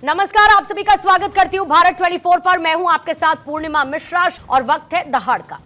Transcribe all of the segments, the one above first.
नमस्कार, आप सभी का स्वागत करती हूँ भारत 24 पर। मैं हूं आपके साथ पूर्णिमा मिश्रा और वक्त है दहाड़ का।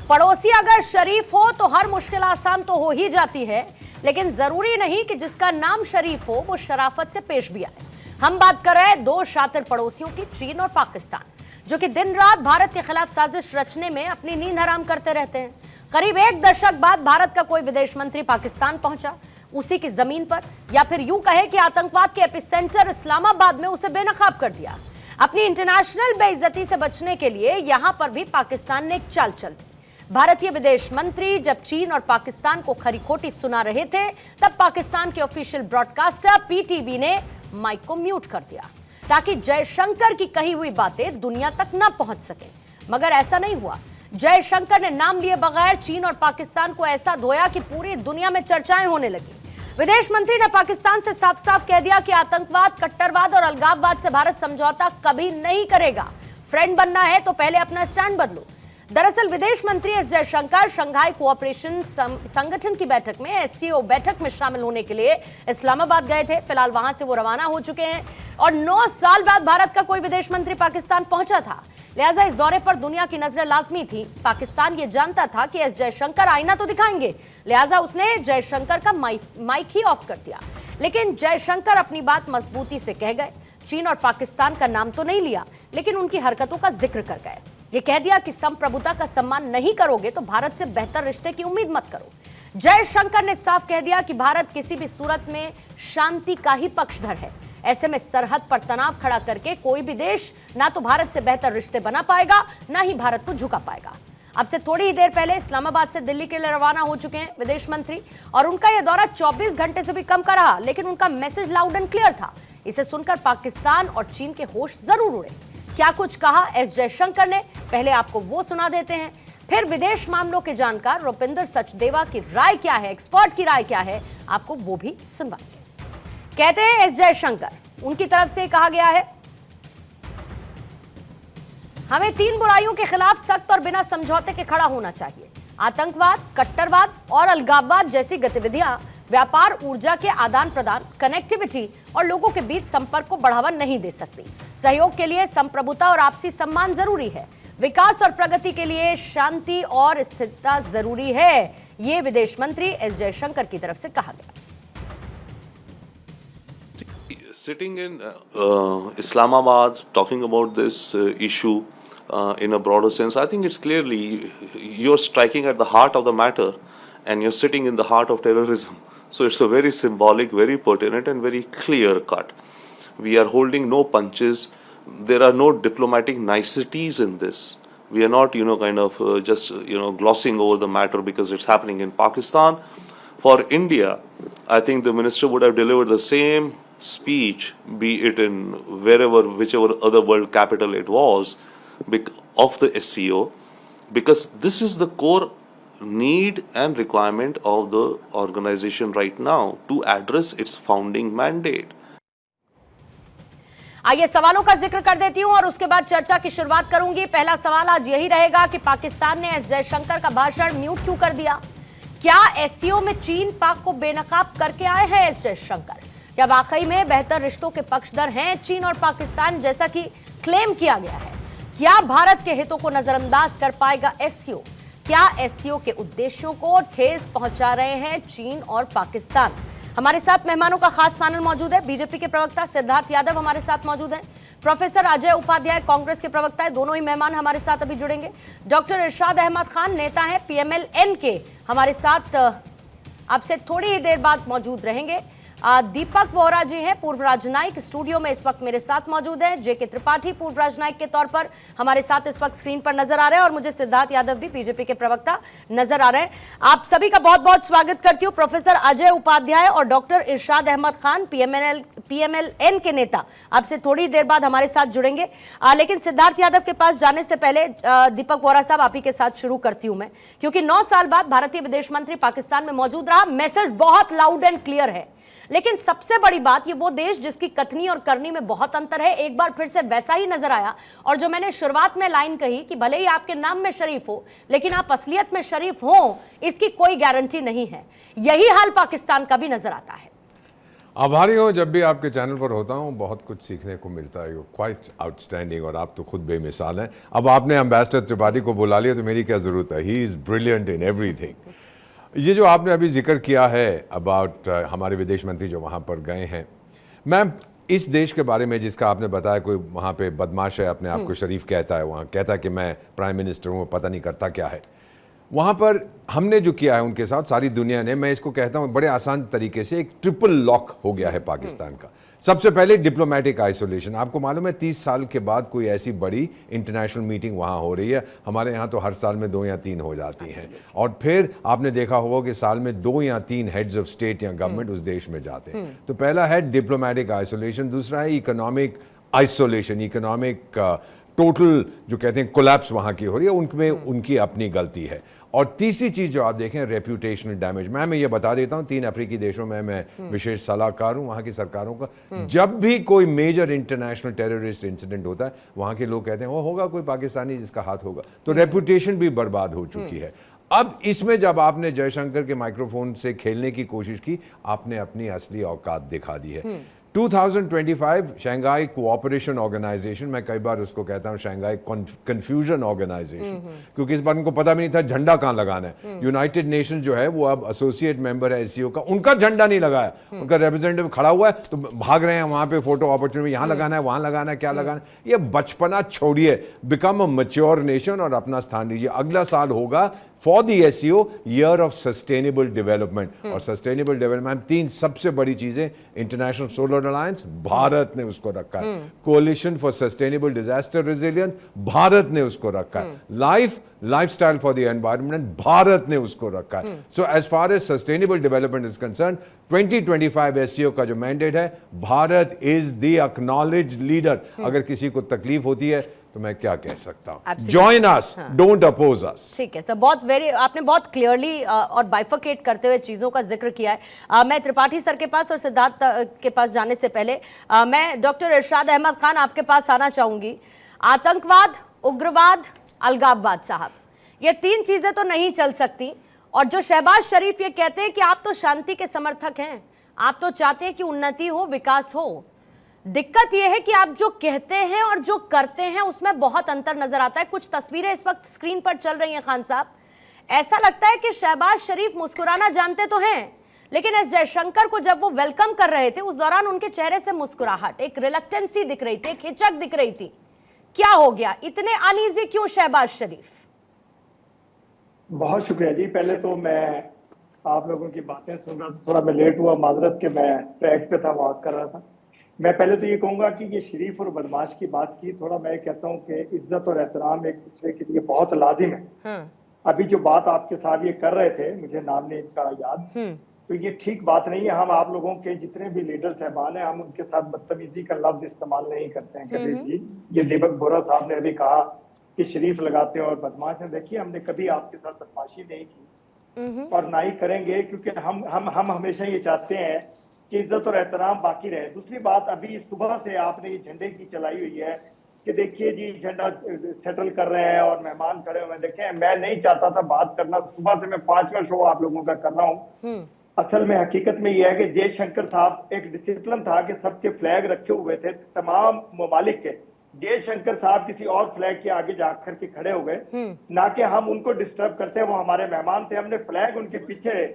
पड़ोसी अगर शरीफ हो तो हर मुश्किल आसान तो हो ही जाती है, लेकिन जरूरी नहीं कि जिसका नाम शरीफ हो वो शराफत से पेश भी आए। हम बात कर रहे हैं दो शातिर पड़ोसियों की, चीन और पाकिस्तान, जो कि दिन रात भारत के खिलाफ साजिश रचने में अपनी नींद हराम करते रहते हैं। करीब एक दशक बाद भारत का कोई विदेश मंत्री पाकिस्तान पहुंचा, उसी की जमीन पर, या फिर यूं कहे कि आतंकवाद के एपिसेंटर इस्लामाबाद में उसे बेनकाब कर दिया। अपनी इंटरनेशनल बेइज्जती से बचने के लिए यहां पर भी पाकिस्तान ने एक चाल चल दी। भारतीय विदेश मंत्री जब चीन और पाकिस्तान को खरी खोटी सुना रहे थे, तब पाकिस्तान के ऑफिशियल ब्रॉडकास्टर पीटीवी ने माइक को म्यूट कर दिया ताकि जयशंकर की कही हुई बातें दुनिया तक न पहुंच सके। मगर ऐसा नहीं हुआ। जयशंकर ने नाम लिए बगैर चीन और पाकिस्तान को ऐसा धोया कि पूरी दुनिया में चर्चाएं होने लगी। विदेश मंत्री ने पाकिस्तान से साफ साफ कह दिया कि आतंकवाद, कट्टरवाद और अलगाववाद से भारत समझौता कभी नहीं करेगा। फ्रेंड बनना है तो पहले अपना स्टैंड बदलो। दरअसल विदेश मंत्री एस जयशंकर शंघाई कोऑपरेशन संगठन की बैठक में, एससीओ बैठक में शामिल होने के लिए इस्लामाबाद गए थे। फिलहाल वहां से वो रवाना हो चुके हैं और 9 साल बाद भारत का कोई विदेश मंत्री पाकिस्तान पहुंचा था। लिहाजा इस दौरे पर दुनिया की नजरें लाजमी थी। पाकिस्तान ये जानता था कि एस जयशंकर आईना तो दिखाएंगे, लिहाजा उसने जयशंकर का माइक ही ऑफ कर दिया। लेकिन जयशंकर अपनी बात मजबूती से कह गए। चीन और पाकिस्तान का नाम तो नहीं लिया, लेकिन उनकी हरकतों का जिक्र कर गए। ये कह दिया कि संप्रभुता का सम्मान नहीं करोगे तो भारत से बेहतर रिश्ते की उम्मीद मत करो। जयशंकर ने साफ कह दिया कि भारत किसी भी सूरत में शांति का ही पक्षधर है। ऐसे में सरहद पर तनाव खड़ा करके कोई भी देश ना तो भारत से बेहतर रिश्ते बना पाएगा, ना ही भारत को झुका पाएगा। अब से थोड़ी ही देर पहले इस्लामाबाद से दिल्ली के लिए रवाना हो चुके हैं विदेश मंत्री, और उनका यह दौरा 24 घंटे से भी कम का रहा, लेकिन उनका मैसेज लाउड एंड क्लियर था। इसे सुनकर पाकिस्तान और चीन के होश जरूर उड़े। क्या कुछ कहा एस जयशंकर ने, पहले आपको वो सुना देते हैं, फिर विदेश मामलों के जानकार रुपिंदर सचदेवा की राय क्या है, एक्सपर्ट की राय क्या है, आपको वो भी सुनवाएंगे। कहते हैं एस जयशंकर, उनकी तरफ से कहा गया है, हमें 3 बुराइयों के खिलाफ सख्त और बिना समझौते के खड़ा होना चाहिए। आतंकवाद, कट्टरवाद और अलगाववाद जैसी गतिविधियां व्यापार, ऊर्जा के आदान प्रदान, कनेक्टिविटी और लोगों के बीच संपर्क को बढ़ावा नहीं दे सकती। सहयोग के लिए संप्रभुता और आपसी सम्मान जरूरी है। विकास और प्रगति के लिए शांति और स्थिरता जरूरी है। ये विदेश मंत्री एस जयशंकर की तरफ से कहा गया। Sitting in Islamabad, talking about this issue in a broader sense, I think it's clearly you're striking at the heart of the matter, and you're sitting in the heart of terrorism. So it's a very symbolic, very pertinent, and very clear cut. We are holding no punches. There are no diplomatic niceties in this. We are not, just glossing over the matter because it's happening in Pakistan. For India, I think the minister would have delivered the same speech, be it in whichever other world capital it was, of the SCO, because this is the core need and requirement of the organization right now to address its founding mandate. आइए सवालों का जिक्र कर देती हूं और उसके बाद चर्चा की शुरुआत करूंगी। पहला सवाल आज यही रहेगा कि पाकिस्तान ने एस जयशंकर का भाषण म्यूट क्यों कर दिया? क्या एससीओ में चीन पाक को बेनकाब करके आए हैं एस जयशंकर? क्या वाकई में बेहतर रिश्तों के पक्षधर हैं चीन और पाकिस्तान, जैसा कि क्लेम किया गया है? क्या भारत के हितों को नजरअंदाज कर पाएगा एससीओ? क्या एससीओ के उद्देश्यों को ठेस पहुंचा रहे हैं चीन और पाकिस्तान? हमारे साथ मेहमानों का खास पैनल मौजूद है। बीजेपी के प्रवक्ता सिद्धार्थ यादव हमारे साथ मौजूद हैं। प्रोफेसर अजय उपाध्याय कांग्रेस के प्रवक्ता है, दोनों ही मेहमान हमारे साथ अभी जुड़ेंगे। डॉक्टर इरशाद अहमद खान नेता हैं पीएमएल-एन के, हमारे साथ आपसे थोड़ी ही देर बाद मौजूद रहेंगे। दीपक वोरा जी हैं, पूर्व राजनयिक, स्टूडियो में इस वक्त मेरे साथ मौजूद हैं। जेके त्रिपाठी पूर्व राजनयिक के तौर पर हमारे साथ इस वक्त स्क्रीन पर नजर आ रहे हैं, और मुझे सिद्धार्थ यादव भी बीजेपी के प्रवक्ता नजर आ रहे हैं। आप सभी का बहुत बहुत स्वागत करती हूँ। प्रोफेसर अजय उपाध्याय और डॉक्टर इरशाद अहमद खान पीएमएल-एन के नेता आपसे थोड़ी देर बाद हमारे साथ जुड़ेंगे। लेकिन सिद्धार्थ यादव के पास जाने से पहले दीपक वोरा साहब, आप ही के साथ शुरू करती हूं मैं, क्योंकि 9 साल बाद भारतीय विदेश मंत्री पाकिस्तान में मौजूद रहा। मैसेज बहुत लाउड एंड क्लियर है, लेकिन सबसे बड़ी बात, ये वो देश जिसकी कथनी और करनी में बहुत अंतर है, एक बार फिर से वैसा ही नजर आया। और जो मैंने शुरुआत में लाइन कही कि भले ही आपके नाम में शरीफ हो, लेकिन आप असलियत में शरीफ हो, इसकी कोई गारंटी नहीं है। यही हाल पाकिस्तान का भी नजर आता है। आभारी हूँ, जब भी आपके चैनल पर होता हूँ बहुत कुछ सीखने को मिलता है। यू क्वाइट आउटस्टैंडिंग और आप तो खुद बेमिसाल हैं। अब आपने एम्बेसडर त्रिपाठी को बुला लिया तो मेरी क्या ज़रूरत है, he is brilliant in everything. ये जो आपने अभी जिक्र किया है अबाउट हमारे विदेश मंत्री जो वहाँ पर गए हैं, मैं इस देश के बारे में जिसका आपने बताया कोई वहाँ पे बदमाश है, अपने आप को शरीफ कहता है, वहाँ कहता है कि मैं प्राइम मिनिस्टर हूँ, पता नहीं करता क्या है। वहाँ पर हमने जो किया है उनके साथ, सारी दुनिया ने, मैं इसको कहता हूँ बड़े आसान तरीके से एक ट्रिपल लॉक हो गया है पाकिस्तान का। सबसे पहले डिप्लोमेटिक आइसोलेशन। आपको मालूम है 30 साल के बाद कोई ऐसी बड़ी इंटरनेशनल मीटिंग वहाँ हो रही है। हमारे यहाँ तो हर साल में 2 या 3 हो जाती हैं। और फिर आपने देखा होगा कि साल में 2 या 3 हेड्स ऑफ स्टेट या गवर्नमेंट उस देश में जाते हैं। तो पहला है डिप्लोमेटिक आइसोलेशन, दूसरा है इकोनॉमिक आइसोलेशन, इकोनॉमिक टोटल जो कहते हैं कोलैप्स वहाँ की हो रही है, उनमें उनकी अपनी गलती है। और तीसरी चीज़ जो आप देखें रेप्यूटेशनल डैमेज। मैं ये बता देता हूँ 3 अफ्रीकी देशों में मैं विशेष सलाहकार हूँ वहाँ की सरकारों का। जब भी कोई मेजर इंटरनेशनल टेररिस्ट इंसिडेंट होता है, वहाँ के लोग कहते हैं वो होगा कोई पाकिस्तानी जिसका हाथ होगा। तो रेप्यूटेशन भी बर्बाद हो चुकी है। अब इसमें जब आपने जयशंकर के माइक्रोफोन से खेलने की कोशिश की, आपने अपनी असली औकात दिखा दी है। 2025 शंघाई कोऑपरेशन ऑर्गेनाइजेशन, मैं कई बार उसको कहता हूं शंघाई कंफ्यूजन ऑर्गेनाइजेशन, क्योंकि इस बार उनको पता भी नहीं था झंडा कहां लगाना है। यूनाइटेड नेशन जो है वो अब एसोसिएट मेंबर है एससीओ का, उनका झंडा नहीं लगाया, उनका रिप्रेजेंटेटिव खड़ा हुआ है तो भाग रहे हैं वहां पे फोटो अपॉर्चुनिटी, यहां लगाना है, वहां लगाना है, क्या लगाना है। ये बचपना छोड़िए, बिकम अ मैच्योर नेशन और अपना स्थान लीजिए। अगला साल होगा for the SCO year of sustainable development. और सस्टेनेबल डेवलपमेंट 3 सबसे बड़ी चीजें, इंटरनेशनल सोलर अलायंस, भारत ने उसको रखा है। Coalition for sustainable disaster resilience, Bharat ने उसको रखा है। Lifestyle for the environment, Bharat ने उसको रखा है। So as far as sustainable development is concern, 2025 SCO का जो मैंडेट है, Bharat is the acknowledged leader. अगर किसी को तकलीफ होती है तो मैं क्या कह सकता हूं, जॉइन अस, डोंट अपोज अस। ठीक है सर, आपने बहुत क्लियरली और बाइफरकेट करते हुए चीजों का जिक्र किया है। मैं त्रिपाठी सर के पास और सिद्धार्थ के पास जाने से पहले मैं डॉक्टर इरशाद अहमद खान आपके पास आना चाहूंगी। आतंकवाद, उग्रवाद, अलगाववाद साहब, ये 3 चीजें तो नहीं चल सकती। और जो शहबाज शरीफ ये कहते हैं कि आप तो शांति के समर्थक हैं, आप तो चाहते हैं कि उन्नति हो, विकास हो। दिक्कत यह है कि आप जो कहते हैं और जो करते हैं उसमें बहुत अंतर नजर आता है। कुछ तस्वीरें इस वक्त स्क्रीन पर चल रही हैं खान साहब, ऐसा लगता है कि शहबाज शरीफ मुस्कुराना जानते तो हैं, लेकिन एस जयशंकर को जब वो वेलकम कर रहे थे उस दौरान उनके चेहरे से मुस्कुराहट, एक रिलक्टेंसी दिख रही थी, एक हिचक दिख रही थी। क्या हो गया, इतने अनईजी क्यों शहबाज शरीफ? बहुत शुक्रिया जी। पहले तो मैं आप लोगों की बातें सुन रहा था, थोड़ा मैं लेट हुआ, माजरत के मैं ट्रैक पे था, वॉक कर रहा था। मैं पहले तो ये कहूंगा कि ये शरीफ और बदमाश की बात की, थोड़ा मैं कहता हूँ कि इज्जत और एहतराम एक दूसरे के लिए बहुत लाजिम है। अभी जो बात आपके साथ ये कर रहे थे, मुझे नाम नहीं इनका याद, तो ये ठीक बात नहीं है। हम आप लोगों के जितने भी लीडर साहबान हैं, हम उनके साथ बदतमीजी का लफ्ज इस्तेमाल नहीं करते हैं कभी भी। ये दीपक बोरा साहब ने अभी कहा कि शरीफ लगाते हैं और बदमाश हैं। देखिए, हमने कभी आपके साथ बदमाशी नहीं की और ना ही करेंगे, क्योंकि हम हमेशा ये चाहते हैं कि इज्जत और एहतराम बाकी रहे। दूसरी बात, अभी सुबह से आपने ये झंडे की चलाई हुई है कि देखिए जी झंडा सेटल कर रहे हैं और मेहमान खड़े हुए। देखें, मैं नहीं चाहता था बात करना, सुबह से मैं 5वां शो आप लोगों का कर रहा हूँ। असल में हकीकत में यह है कि जयशंकर साहब, एक डिसिप्लिन था कि सबके फ्लैग रखे हुए थे तमाम ममालिक के। जयशंकर साहब किसी और फ्लैग के आगे जाकर के खड़े हो गए, ना कि हम उनको डिस्टर्ब करते हैं। वो हमारे मेहमान थे, हमने फ्लैग उनके पीछे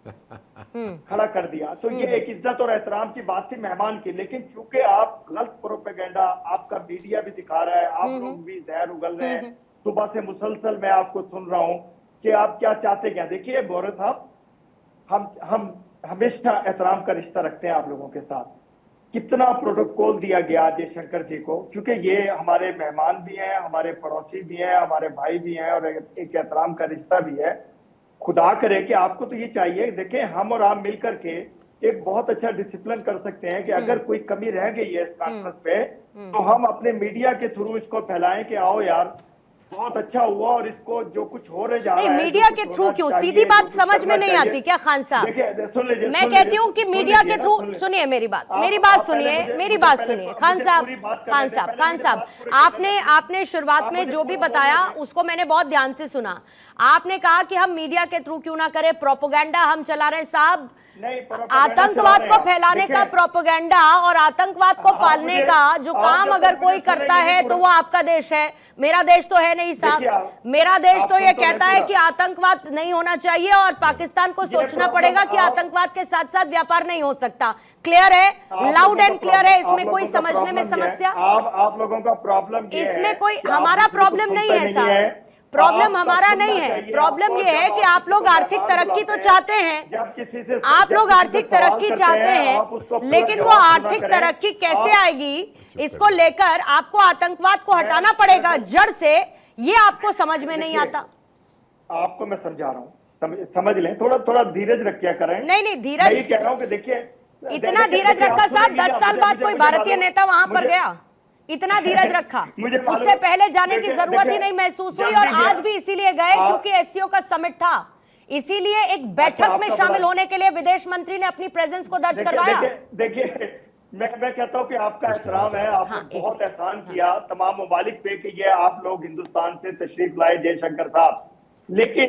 खड़ा कर दिया। तो ये एक इज्जत और एहतराम की बात थी मेहमान की। लेकिन चूंकि आप गलत प्रोपेगेंडा, आपका मीडिया भी दिखा रहा है, आप लोग भी जहर उगल रहे हैं, सुबह से मुसलसल मैं आपको सुन रहा हूं कि आप क्या चाहते क्या। देखिए बोरे साहब, हम हमेशा एहतराम का रिश्ता रखते हैं आप लोगों के साथ। कितना प्रोटोकॉल दिया गया जयशंकर जी को, क्योंकि ये हमारे मेहमान भी हैं, हमारे पड़ोसी भी हैं, हमारे भाई भी हैं और एक एहतराम का रिश्ता भी है। खुदा करे कि आपको तो ये चाहिए, देखें हम और आप मिलकर के एक बहुत अच्छा डिसिप्लिन कर सकते हैं कि अगर कोई कमी रह गई है इस कॉन्फ्रेंस पे, तो हम अपने मीडिया के थ्रू इसको फैलाएं कि आओ यार बहुत अच्छा हुआ और इसको जो कुछ हो रहे जा रहा है। मीडिया के थ्रू क्यों? सीधी बात समझ में नहीं आती क्या खान साहब? मैं कहती हूँ कि मीडिया के थ्रू, सुनिए मेरी बात सुनिए खान साहब, आपने शुरुआत में जो भी बताया उसको मैंने बहुत ध्यान से सुना। आपने कहा कि हम मीडिया के थ्रू क्यों ना करें, प्रोपेगेंडा हम चला रहे हैं। साहब, नहीं, propaganda आतंकवाद चला को रहे हैं। फैलाने का देखिए, प्रोपेगेंडा और आतंकवाद को पालने मुझे- का जो आप काम जो अगर कोई propaganda करता सुनेंगे है नहीं तो पूरा- वो आपका देश है, मेरा देश तो है नहीं देखिए साहब। आप- मेरा देश आप तो ये सुन तो कहता रहे है पूरा। कि आतंकवाद नहीं होना चाहिए और पाकिस्तान को ये सोचना प्रॉब्लम पड़ेगा कि आप- आतंकवाद के साथ साथ व्यापार नहीं हो सकता। क्लियर है, लाउड एंड क्लियर है, इसमें कोई समझने में समस्या? आप लोगों का प्रॉब्लम ये है इसमें कोई कि आप हमारा किसी को प्रॉब्लम नहीं सुनते है साहब। प्रॉब्लम आपका हमारा सुनना नहीं है, चाहिए, प्रॉब्लम आपको ये है जब कि आप आप लोग किसी को आर्थिक मेहमान तरक्की तो बुलाते चाहते हैं, हैं, जब किसी से आप जब लोग किसी से आर्थिक सवाल तरक्की करते चाहते आप उसको हैं, पूरा लेकिन वो जवाब पूरा आर्थिक करें। तरक्की कैसे आप- आएगी, इसको लेकर आपको आतंकवाद को हटाना पड़ेगा जड़ से, ये आपको समझ में नहीं आता। आपको मैं समझा रहा हूँ, समझ लें, थोड़ा थोड़ा धीरज रखिया करें। नहीं, मैं ये धीरज कह रहा हूँ कि देखिए इतना धीरज रखा साहब, 10 साल बाद कोई भारतीय नेता वहां पर गया, इतना धीरज रखा, मुझे मालूम- उससे पहले जाने की देखिए- जरूरत ही देखिए, नहीं महसूस हुई। जब और भी गया- आज भी इसीलिए गए आप- क्योंकि एससीओ का समिट था, इसीलिए एक बैठक में आपका शामिल बड़ा- होने के लिए विदेश मंत्री ने अपनी प्रेजेंस को दर्ज करवाया। देखिए मैं कहता हूँ कि आपका एहतराम है, आपने हाँ, बहुत एहसान किया तमाम ममालिक पे कि ये आप लोग हिंदुस्तान से तशरीफ लाए जयशंकर साहब, लेकिन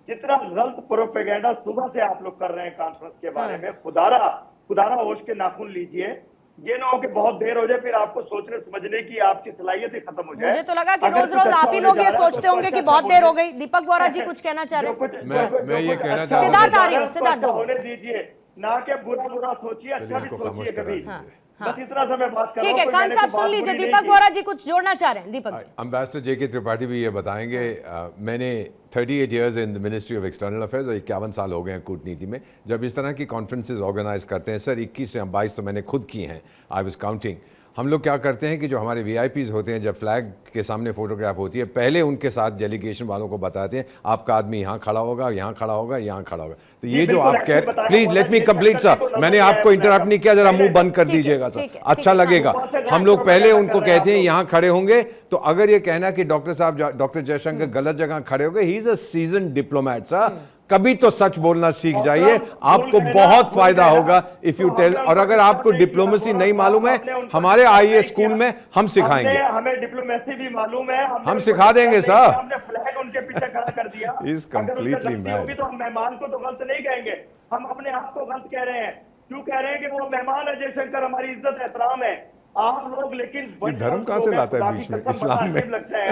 जितना गलत प्रोपेगेंडा सुबह से आप लोग कर रहे हैं कॉन्फ्रेंस के बारे में, खुदारा होश के नाखून लीजिए। ये ना हो कि बहुत देर हो जाए फिर आपको सोचने समझने की आपकी सलाहियत ही खत्म हो जाए। मुझे तो लगा कि अगर रोज कुछ रोज अच्छा आप ही होने लोग जा ये रहा है, सोचते तो होंगे कि अच्छा बहुत देर हो होने- गई। दीपक वोरा जी कुछ कहना चाह रहे हैं? मैं ये कहना चाहता हूं- सिद्धार्थ आ रही हूं, सिद्धार्थ अच्छा दो। होने दीजिए, ना कि बुरा सोचिए, अच्छा भी इनको सोचिए खामोश करा कभी। दीजिए। हाँ, बस इतना सा मैं बात कर रहा ठीक हूं, है, कोई खान मैंने साहब कोई सुन बात लीजिए, बुरी नहीं दीपक की। वोरा जी कुछ जोड़ना चाह रहे हैं। दीपक जी। अम्बेसडर जे के त्रिपाठी भी ये बताएंगे। मैंने 38 years in the ministry of external affairs और 51 साल हो गए हैं कूटनीति में। जब इस तरह की कॉन्फ्रेंसेज ऑर्गेनाइज करते हैं सर, 21 से 22 तो मैंने खुद की हैं, आई वाज काउंटिंग। हम लोग क्या करते हैं कि जो हमारे वीआईपीज़ होते हैं, जब फ्लैग के सामने फोटोग्राफ होती है, पहले उनके साथ डेलीगेशन वालों को बताते हैं आपका आदमी यहाँ खड़ा होगा, यहाँ खड़ा होगा, यहाँ खड़ा होगा। तो ये जो बिल्कुल आप कह, ऐसे बताया प्लीज हुआ लेट है, मी ये कंप्लीट चक्कर सर, को नजर मैंने नहीं आपको आया इंटरप्ट नहीं किया, जरा नहीं, मुंह बंद कर ठीक है, दीजिएगा ठीक सर, है, अच्छा ठीक है। लगेगा। ऊपर से हम लोग ग्राफ पहले को उनको कर रहे हैं कहते हैं आप लोग। यहाँ खड़े होंगे, तो अगर ये कहना कि डॉक्टर साहब, डॉक्टर जयशंकर गलत जगह खड़े हो गए, he is a season diplomat sir, कभी तो सच बोलना सीख जाइए, आपको बहुत फायदा होगा इफ यू टेल। और अगर आपको डिप्लोमेसी नहीं मालूम है, हमारे आईएएस स्कूल में हम सिखाएंगे। हमें डिप्लोमेसी भी मालूम है, हमने हम उनको सिखा देंगे सिखाया सर। नहीं, हमने फ्लैग उनके पीछे खड़ा कर दिया। He is अगर उनसे completely गलती mad. होगी तो हम मेहमान को तो गलत नहीं कहेंगे, हम अपने आप को गलत कह रहे हैं। क्यों कह रहे हैं कि वो मेहमान है जयशंकर, हमारी इज्जत एहतराम है। आप लोग लेकिन बड़े धर्म गलत कहाँ से लोग हैं, लाता है खुदा की बीच में? कसम, इस्लाम बड़ा में। अजीब लगता है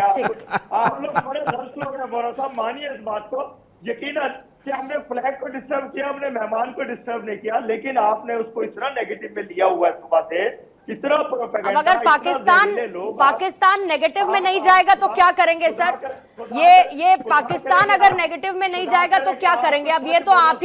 आप लोग बड़े गलत लोग हैं। बोरा साहब मानिए इस बात को, यकीनन कि हमने फ्लैग को डिस्टर्ब किया, हमने मेहमान को डिस्टर्ब नहीं किया, लेकिन आपने उसको इतना नेगेटिव में लिया हुआ है सुबह से, इतना अब प्रोपेगेंडा, अगर इतना पाकिस्तान जहरीले लोग, पाकिस्तान नेगेटिव में नहीं जाएगा तो क्या करेंगे सर? ये पाकिस्तान अगर नेगेटिव में नहीं जाएगा तो क्या करेंगे? अब ये तो आप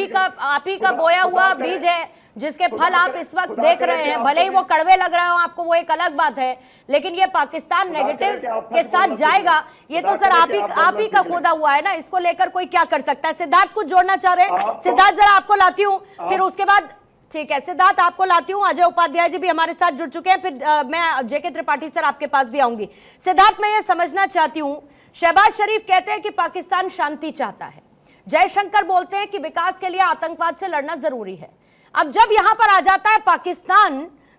ही का बोया हुआ बीज है जिसके फल आप इस वक्त देख रहे हैं, भले ही वो कड़वे लग रहे हो आपको, वो एक अलग बात है, लेकिन ये पाकिस्तान नेगेटिव के साथ जाएगा, ये तो सर आप ही का खोदा हुआ है ना, इसको लेकर कोई क्या कर सकता है? सिद्धार्थ कुछ जोड़ना चाह रहे हैं? सिद्धार्थ जरा आपको लाती हूँ, फिर उसके बाद ठीक है सिद्धार्थ आपको लाती हूं। अजय उपाध्याय जी भी हमारे साथ जुड़ चुके हैं, फिर मैं जेके त्रिपाठी सर आपके पास भी आऊंगी। सिद्धार्थ, मैं ये समझना चाहती हूं, शहबाज शरीफ कहते हैं कि पाकिस्तान शांति चाहता है, जयशंकर बोलते हैं कि विकास के लिए आतंकवाद से लड़ना जरूरी है। अब जब यहां पर आ जाता है पाकिस्तान,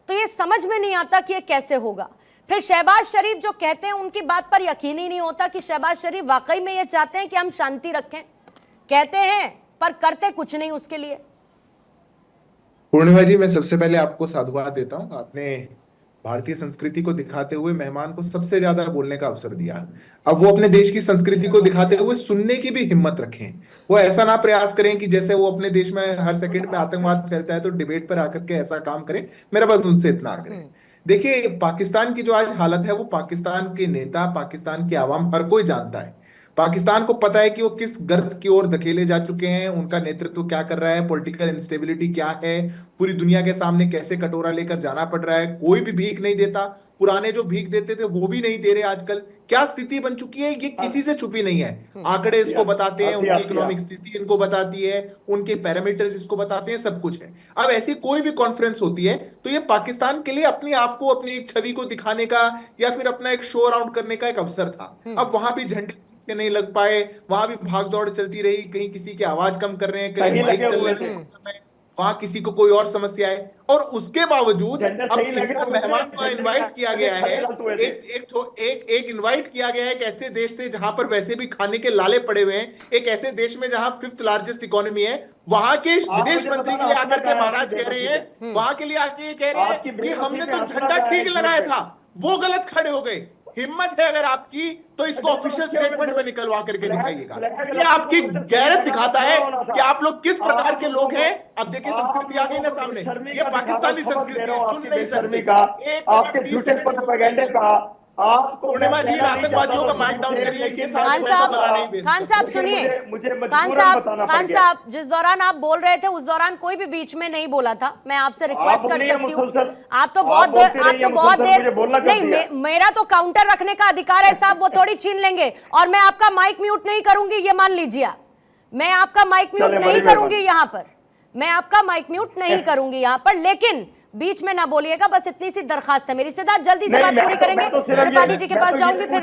तो ये समझ में नहीं आता कि ये कैसे होगा। फिर शहबाज शरीफ जो कहते हैं उनकी बात पर यकीन ही नहीं होता कि शहबाज शरीफ वाकई में ये चाहते हैं कि हम शांति रखें। कहते हैं पर करते कुछ नहीं उसके लिए। पूर्णिमा जी, मैं सबसे पहले आपको साधुवाद देता हूं। आपने भारतीय संस्कृति को दिखाते हुए मेहमान को सबसे ज्यादा बोलने का अवसर दिया। अब वो अपने देश की संस्कृति को दिखाते हुए सुनने की भी हिम्मत रखें। वो ऐसा ना प्रयास करें कि जैसे वो अपने देश में हर सेकंड में आतंकवाद फैलता है तो डिबेट पर आकर के ऐसा काम करें। मेरा बस उनसे इतना आग्रह है। देखिए, पाकिस्तान की जो आज हालत है वो पाकिस्तान के नेता, पाकिस्तान के आवाम, हर कोई जानता है। पाकिस्तान को पता है कि वो किस गर्त की ओर धकेले जा चुके हैं, उनका नेतृत्व क्या कर रहा है, पॉलिटिकल इंस्टेबिलिटी क्या है, पूरी दुनिया के सामने कैसे कटोरा लेकर जाना पड़ रहा है। कोई भी भीख नहीं देता, पुराने जो भीख देते थे वो भी नहीं दे रहे आजकल। क्या स्थिति बन चुकी है ये किसी से छुपी नहीं है। आंकड़े इसको बताते हैं, उनकी इकोनॉमिक स्थिति इनको बताती है, उनके पैरामीटर्स इसको बताते हैं, सब कुछ है। अब ऐसी कोई भी कॉन्फ्रेंस होती है तो ये पाकिस्तान के लिए अपने आप को, अपनी एक छवि को दिखाने का या फिर अपना एक शो अराउंड करने का एक अवसर था। अब वहां भी झंडे से नहीं लग पाए, वहां भी भाग दौड़ चलती रही, कहीं किसी की आवाज कम कर रहे हैं, कहीं माइक चल रहे हैं, वहां किसी को कोई और समस्या है, और उसके बावजूद जेंडर अब सही लग इनको रहा है, मेहमान को जेंडर इनवाइट किया गया है, गलत हुए थे। एक इनवाइट किया गया है एक ऐसे देश से जहां पर वैसे भी खाने के लाले पड़े हुए हैं, एक ऐसे देश में जहां 5th लार्जेस्ट इकोनॉमी है, वहां के विदेश मुझे मंत्री के बताना, लिए आकर अपना के महाराज क्या कह रहे है? हैं, वहां के लिए आके ये कह रहे आपकी हैं कि बेइज्जती हमने पे तो हंसना झंडा क्या है, ठीक लगाया इसमें? था, वो गलत खड़े हो गए। हिम्मत है अगर आपकी तो इसको ऑफिशियल स्टेटमेंट में निकलवा करके दिखाइएगा। ये आपकी गैरत दिखाता है कि आप लोग किस प्रकार के लोग हैं। अब देखिए संस्कृति आ गई ना सामने, ये पाकिस्तानी संस्कृति है, सुन नहीं सकते। एक आपके मिनट 30 झूठे सेकंड प्रोपेगेंडे का आपको पूर्णिमा जी, इन आतंकवादियों का माइक डाउन करिए, इनके सामने पैसा बताना ही बेस्ट। खान साहब सुनिए, खान साहब जिस दौरान आप बोल रहे थे उस दौरान कोई भी बीच में नहीं बोला था। मैं आपसे रिक्वेस्ट कर सकती हूँ, आप तो बहुत देर नहीं, मेरा तो काउंटर रखने का अधिकार है साहब, वो थोड़ी छीन लेंगे। और मैं आपका माइक म्यूट नहीं करूंगी, ये मान लीजिए आप। मैं आपका माइक म्यूट नहीं करूंगी यहाँ पर, मैं आपका माइक म्यूट नहीं करूंगी यहाँ पर, लेकिन बीच में ना बोलिएगा, बस इतनी सी दरखास्त है मेरी। सिद्धार्थ जल्दी से बात पूरी करेंगे, त्रिपाठी जी के पास जाऊंगी, फिर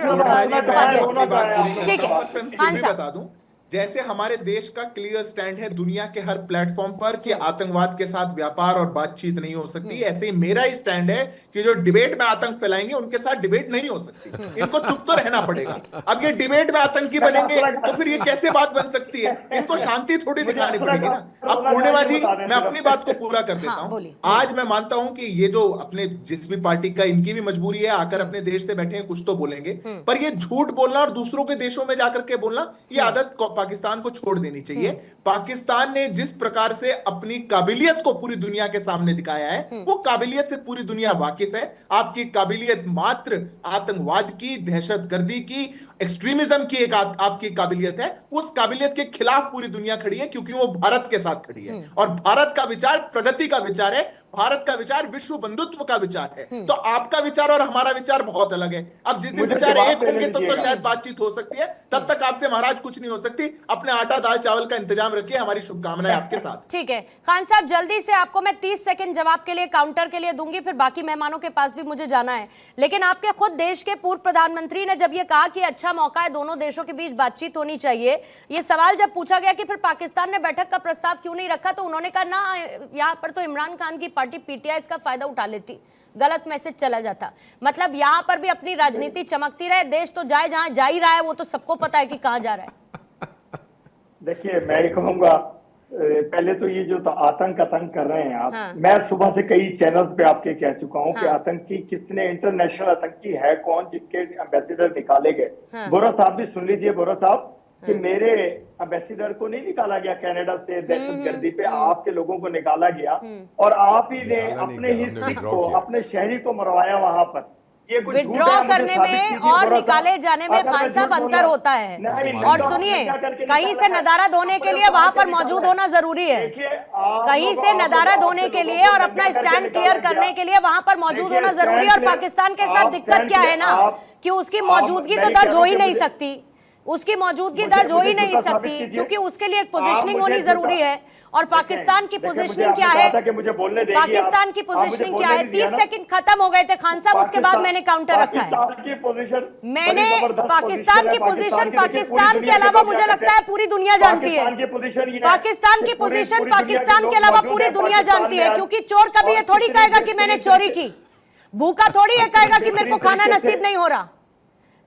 ठीक है। खान साहब बता दूं, जैसे हमारे देश का क्लियर स्टैंड है दुनिया के हर प्लेटफॉर्म पर कि आतंकवाद के साथ व्यापार और बातचीत नहीं हो सकती, ऐसे ही मेरा ही स्टैंड है कि जो डिबेट में आतंक फैलाएंगे उनके साथ डिबेट नहीं हो सकती, इनको चुप तो रहना पड़ेगा। अब ये डिबेट में आतंकी बनेंगे तो फिर ये कैसे बात बन सकती है, इनको शांति थोड़ी दिखानी पड़ेगी ना। अब पूर्णिमा जी, मैं अपनी बात को पूरा कर देता हूं। आज मैं मानता हूं कि ये जो अपने जिस भी पार्टी का, इनकी भी मजबूरी है, आकर अपने देश से बैठे हैं, कुछ तो बोलेंगे, पर ये झूठ बोलना और दूसरों के देशों में जाकर के बोलना, ये आदत पाकिस्तान को छोड़ देनी चाहिए। पाकिस्तान ने जिस प्रकार से अपनी काबिलियत को पूरी दुनिया के सामने दिखाया है, वो काबिलियत से पूरी दुनिया वाकिफ है। आपकी काबिलियत मात्र आतंकवाद की, दहशतगर्दी की, एक्सट्रीमिज्म की एक आपकी काबिलियत है। उस काबिलियत के खिलाफ पूरी दुनिया खड़ी है, क्योंकि वो भारत के साथ खड़ी है। और भारत का विचार प्रगति का विचार है, भारत का विचार विश्व बंधुत्व का विचार है। तो आपका विचार और हमारा विचार बहुत अलग है। अब जिस दिन विचार एक होंगे तो शायद बातचीत हो सकती है, तब तक आपसे महाराज कुछ नहीं हो सकती। अपने आटा दाल चावल का इंतजाम रखिए, हमारी शुभकामनाएं आपके साथ। ठीक है खान साहब, जल्दी से आपको मैं 30 सेकंड जवाब के लिए, काउंटर के लिए दूंगी, फिर बाकी मेहमानों के पास भी मुझे जाना है। लेकिन आपके खुद देश के पूर्व प्रधानमंत्री ने जब ये कहा कि अच्छा मौका है, दोनों देशों के बीच बातचीत होनी चाहिए, ये सवाल जब पूछा गया कि फिर पाकिस्तान ने बैठक का प्रस्ताव क्यों नहीं रखा, तो उन्होंने कहा ना, यहाँ पर तो इमरान खान की पार्टी पीटीआई इसका फायदा उठा लेती, गलत मैसेज चला जाता। मतलब यहाँ पर भी अपनी राजनीति चमकती रहे, देश तो जाए जहां जा ही रहा है, वो तो सबको पता है कि कहां जा रहा है। देखिए, मैं ये कहूंगा, पहले तो ये जो आतंक कर रहे हैं आप, हाँ। मैं सुबह से कई चैनल्स पे आपके कह चुका हूँ कि हाँ। आतंकी किसने, इंटरनेशनल आतंकी है कौन जिनके एम्बेसडर निकाले गए। हाँ। बोरा साहब भी सुन लीजिए, बोरा साहब, कि मेरे एम्बेसडर को नहीं निकाला गया कनाडा से दहशतगर्दी पे, आपके लोगों को निकाला गया, और आप ही ने अपने ही सिख को, अपने शहरी को मरवाया वहां पर। विड्रॉ करने में और निकाले जाने में खान साहब अंतर होता है। और सुनिए, कहीं से नदारा धोने के लिए वहां पर मौजूद होना जरूरी है, कहीं से नदारा धोने के लिए और अपना स्टैंड क्लियर करने के लिए वहां पर मौजूद होना जरूरी है। और पाकिस्तान के साथ दिक्कत क्या है ना, कि उसकी मौजूदगी तो दर्ज हो ही नहीं सकती, उसकी मौजूदगी दर्ज हो ही नहीं सकती, क्योंकि उसके लिए एक पोजीशनिंग होनी जरूरी है। और पाकिस्तान की पोजीशनिंग क्या है, पाकिस्तान की पोजीशनिंग क्या है? 30 सेकंड खत्म हो गए थे खान साहब, उसके बाद मैंने काउंटर रखा है। मैंने पाकिस्तान की पोजीशन, पाकिस्तान के अलावा मुझे लगता है पूरी दुनिया जानती है, पाकिस्तान की पोजीशन पाकिस्तान के अलावा पूरी दुनिया जानती है। क्योंकि चोर कभी ये थोड़ी कहेगा कि मैंने चोरी की, भूखा थोड़ी ये कहेगा कि मेरे को खाना नसीब नहीं हो रहा,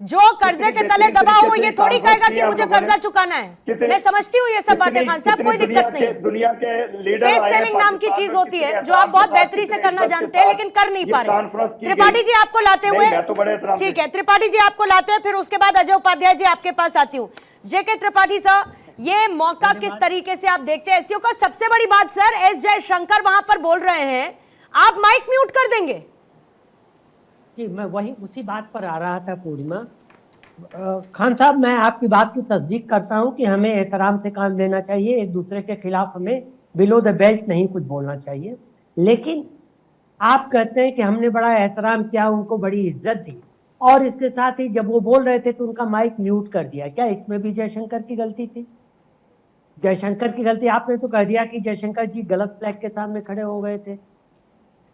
जो कर्जे के तले दबा हो ये थोड़ी कहेगा कि मुझे कर्जा चुकाना है। मैं समझती हूँ ये सब बातें खान साहब, कोई दिक्कत नहीं। दुनिया के लीडर फेस सेविंग नाम की चीज होती है जो आप बहुत बेहतरी से करना जानते हैं, लेकिन कर नहीं पा रहे। त्रिपाठी जी आपको लाते हुए, ठीक है, त्रिपाठी जी आपको लाते हुए, फिर उसके बाद अजय उपाध्याय जी आपके पास आती हूँ। जेके त्रिपाठी साहब, ये मौका किस तरीके से आप देखते हैं? एससीओ का सबसे बड़ी बात सर, एस जयशंकर वहां पर बोल रहे हैं, आप माइक म्यूट कर देंगे? जी, मैं वही उसी बात पर आ रहा था पूर्णिमा। खान साहब, मैं आपकी बात की तस्दीक करता हूं कि हमें एहतराम से काम लेना चाहिए, एक दूसरे के खिलाफ हमें बिलो द बेल्ट नहीं कुछ बोलना चाहिए। लेकिन आप कहते हैं कि हमने बड़ा एहतराम किया, उनको बड़ी इज्जत दी, और इसके साथ ही जब वो बोल रहे थे तो उनका माइक म्यूट कर दिया। क्या इसमें भी जयशंकर की गलती थी? जयशंकर की गलती, आपने तो कह दिया कि जयशंकर जी गलत फ्लैग के सामने खड़े हो गए थे,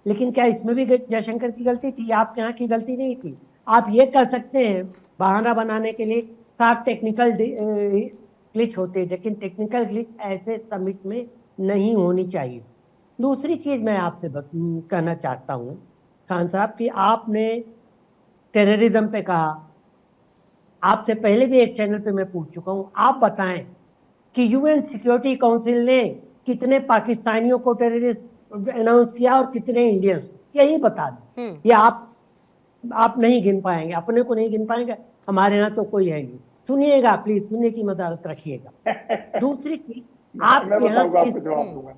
लेकिन क्या इसमें भी जयशंकर की गलती थी? आपके यहाँ की गलती नहीं थी? आप ये कह सकते हैं बहाना बनाने के लिए, साफ टेक्निकल ग्लिच होते हैं, लेकिन टेक्निकल ग्लिच ऐसे समिट में नहीं होनी चाहिए। दूसरी चीज मैं आपसे कहना चाहता हूँ खान साहब कि आपने टेररिज्म पे कहा, आपसे पहले भी एक चैनल पे मैं पूछ चुका हूँ, आप बताएं कि यूएन सिक्योरिटी काउंसिल ने कितने पाकिस्तानियों को टेररिस्ट अनाउंस किया और कितने इंडियंस, यही बता दें। ये आप नहीं गिन पाएंगे, अपने को नहीं गिन पाएंगे, हमारे यहाँ तो कोई है नहीं। सुनिएगा प्लीज, सुनने की मदद रखिएगा। दूसरी चीज, आपके यहाँ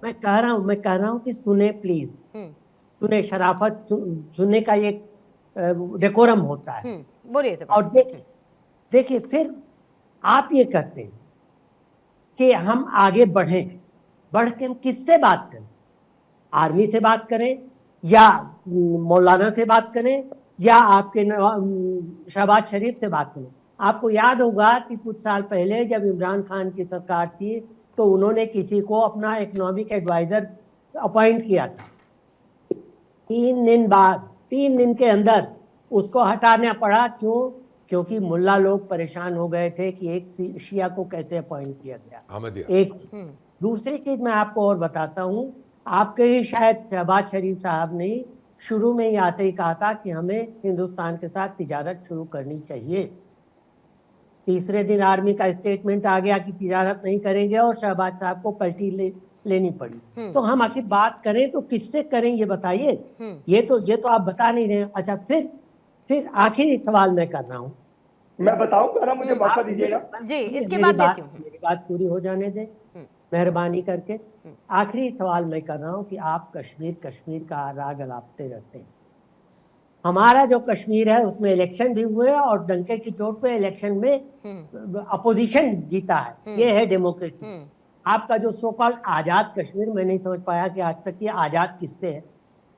मैं कह रहा हूँ कि सुने प्लीज, सुने, शराफत सुनने का एक डेकोरम होता है। बोलिए। और देखिए फिर आप ये कहते हैं कि हम आगे बढ़ें, बढ़ के हम किससे बात करें? आर्मी से बात करें या मौलाना से बात करें या आपके शहबाज शरीफ से बात करें? आपको याद होगा कि कुछ साल पहले जब इमरान खान की सरकार थी तो उन्होंने किसी को अपना इकोनॉमिक एडवाइजर अपॉइंट किया था। 3 दिन बाद, 3 दिन के अंदर उसको हटाना पड़ा। क्यों? क्योंकि मुल्ला लोग परेशान हो गए थे कि एक शिया को कैसे अपॉइंट किया गया। एक दूसरी चीज मैं आपको और बताता हूं, आपके ही शायद शहबाज शरीफ साहब ने शुरू में ही आते ही कहा था कि हमें हिंदुस्तान के साथ तिजारत शुरू करनी चाहिए। तीसरे दिन आर्मी का स्टेटमेंट आ गया कि तिजारत नहीं करेंगे और शहबाज साहब को पलटी लेनी पड़ी। तो हम आखिर बात करें तो किससे करें ये बताइए। ये तो आप बता नहीं रहे। अच्छा, फिर आखिरी सवाल मैं कर रहा हूँ। मैं बताऊंगा ना, मुझे मौका दीजिएगा जी, इसके बाद देती हूँ। मेरी बात पूरी हो जाने दें मेहरबानी करके। आखिरी सवाल मैं कर रहा हूँ कि आप कश्मीर का राग अलापते रहते हैं। हमारा जो कश्मीर है उसमें इलेक्शन भी हुए और डंके की चोट पे इलेक्शन में अपोजिशन जीता है। ये है डेमोक्रेसी। आपका जो सो कॉल्ड आजाद कश्मीर, मैं नहीं समझ पाया कि आज तक ये आजाद किससे है।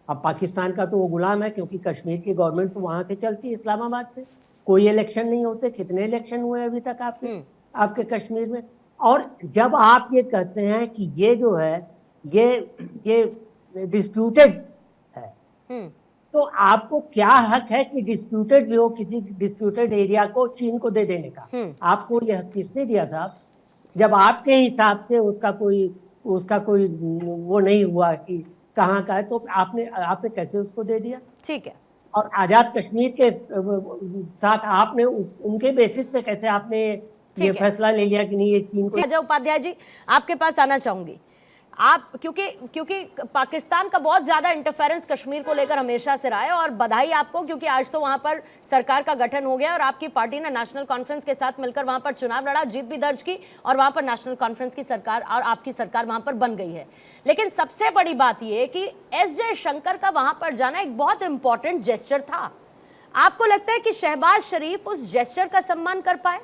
अब पाकिस्तान का तो वो गुलाम है, क्योंकि कश्मीर की गवर्नमेंट तो वहां से चलती है, इस्लामाबाद से। कोई इलेक्शन नहीं होते। कितने इलेक्शन हुए अभी तक आपके कश्मीर में? और जब आप ये कहते हैं कि ये जो है ये डिस्प्यूटेड है, तो आपको क्या हक है कि डिस्प्यूटेड भी हो किसी डिस्प्यूटेड एरिया को चीन को दे देने का? आपको यह हक किसने दिया साहब? जब आपके हिसाब से उसका कोई वो नहीं हुआ कि कहाँ का है, तो आपने कैसे उसको दे दिया? ठीक है। और आजाद कश्मीर के साथ आपने उनके बेसिस पे कैसे आपने ये फैसला ले लिया कि नहीं ये चीन को? अजय उपाध्याय जी, आपके पास आना चाहूंगी। आप क्योंकि पाकिस्तान का बहुत ज्यादा इंटरफेरेंस कश्मीर को लेकर हमेशा से रहा है, और बधाई आपको क्योंकि आज तो वहां पर सरकार का गठन हो गया और आपकी पार्टी ने नेशनल कॉन्फ्रेंस के साथ मिलकर वहां पर चुनाव लड़ा, जीत भी दर्ज की और वहां पर नेशनल कॉन्फ्रेंस की सरकार और आपकी सरकार वहां पर बन गई है। लेकिन सबसे बड़ी बात यह कि एस जयशंकर का वहां पर जाना एक बहुत इंपॉर्टेंट जेस्चर था। आपको लगता है कि शहबाज शरीफ उस जेस्चर का सम्मान कर पाए?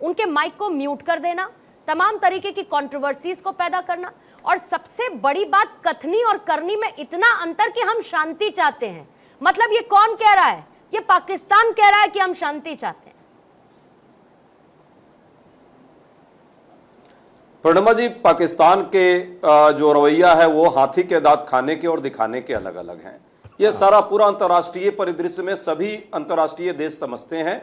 उनके माइक को म्यूट कर देना, तमाम तरीके की कंट्रोवर्सीज को पैदा करना, और सबसे बड़ी बात कथनी और करनी में इतना अंतर कि हम शांति चाहते हैं। मतलब ये कौन कह रहा है? ये पाकिस्तान कह रहा है कि हम शांति चाहते हैं। प्रणमा जी, पाकिस्तान के जो रवैया है वो हाथी के दांत खाने के और दिखाने के अलग अलग हैं। ये सारा पूरा अंतर्राष्ट्रीय परिदृश्य में सभी अंतर्राष्ट्रीय देश समझते हैं।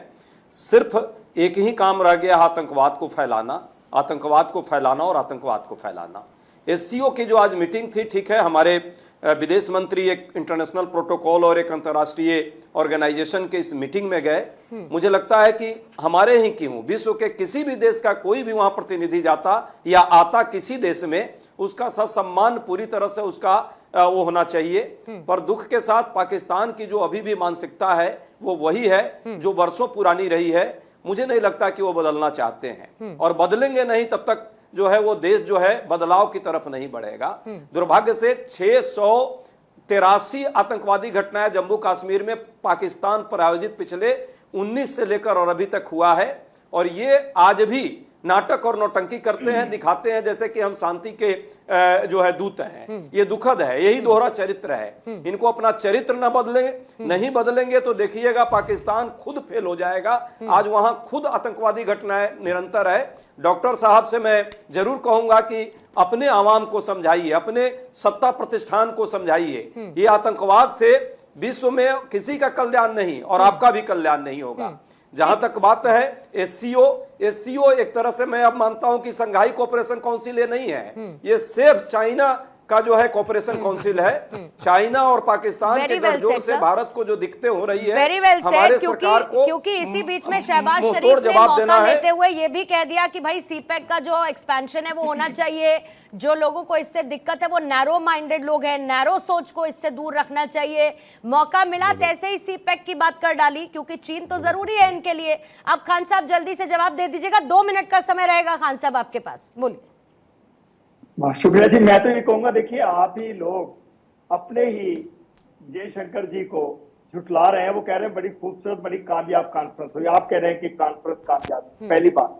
सिर्फ एक ही काम रह गया, आतंकवाद को फैलाना, आतंकवाद को फैलाना और आतंकवाद को फैलाना। एससीओ की जो आज मीटिंग थी, ठीक है, हमारे विदेश मंत्री एक इंटरनेशनल प्रोटोकॉल और एक अंतर्राष्ट्रीय ऑर्गेनाइजेशन के इस मीटिंग में गए। मुझे लगता है कि हमारे ही क्यों, विश्व के किसी भी देश का कोई भी वहां प्रतिनिधि जाता या आता किसी देश में, उसका सम्मान पूरी तरह से उसका वो होना चाहिए। पर दुख के साथ पाकिस्तान की जो अभी भी मानसिकता है वो वही है जो वर्षों पुरानी रही है। मुझे नहीं लगता कि वो बदलना चाहते हैं, और बदलेंगे नहीं तब तक जो है वो देश जो है बदलाव की तरफ नहीं बढ़ेगा। दुर्भाग्य से 683 आतंकवादी घटनाएं जम्मू कश्मीर में पाकिस्तान पर आयोजित पिछले 19 से लेकर और अभी तक हुआ है, और ये आज भी नाटक और नौटंकी करते हैं, दिखाते हैं जैसे कि हम शांति के जो है दूत हैं। ये दुखद है, यही दोहरा चरित्र है। इनको अपना चरित्र न नहीं बदलेंगे तो देखिएगा पाकिस्तान खुद फेल हो जाएगा। आज वहां खुद आतंकवादी घटनाएं निरंतर है। डॉक्टर साहब से मैं जरूर कहूंगा कि अपने आवाम को समझाइए, अपने सत्ता प्रतिष्ठान को समझाइए, ये आतंकवाद से विश्व में किसी का कल्याण नहीं और आपका भी कल्याण नहीं होगा। जहां तक बात है एससीओ एक तरह से मैं अब मानता हूं कि संघाई कोऑपरेशन काउंसिल ये नहीं है, ये सिर्फ चाइना का जो है कॉपरेशन काउंसिल है। चाइना और पाकिस्तान के Very well गठजोड़ said, से sir. भारत को जो दिक्कतें हो रही है, वेरी वेल हमारे सेड, सरकार को क्योंकि इसी बीच में शहबाज मुंहतोड़ शरीफ ने जवाब देना मौका है। लेते हुए ये भी कह दिया कि भाई सीपैक का जो एक्सपेंशन है वो होना चाहिए, जो लोगों को इससे दिक्कत है वो नैरो माइंडेड लोग हैं, नैरो सोच को इससे दूर रखना चाहिए। मौका मिला तैसे ही सीपैक की बात कर डाली, क्योंकि चीन तो जरूरी है इनके लिए। अब खान साहब जल्दी से जवाब दे दीजिएगा, 2 मिनट का समय रहेगा खान साहब आपके पास, बोलिए। शुक्रिया जी। मैं तो ये कहूंगा, देखिए आप ही लोग अपने ही जयशंकर जी को झुटला रहे हैं। वो कह रहे हैं बड़ी खूबसूरत बड़ी कामयाब कॉन्फ्रेंस हुई, आप कह रहे हैं कि कॉन्फ्रेंस कामयाब। पहली बात।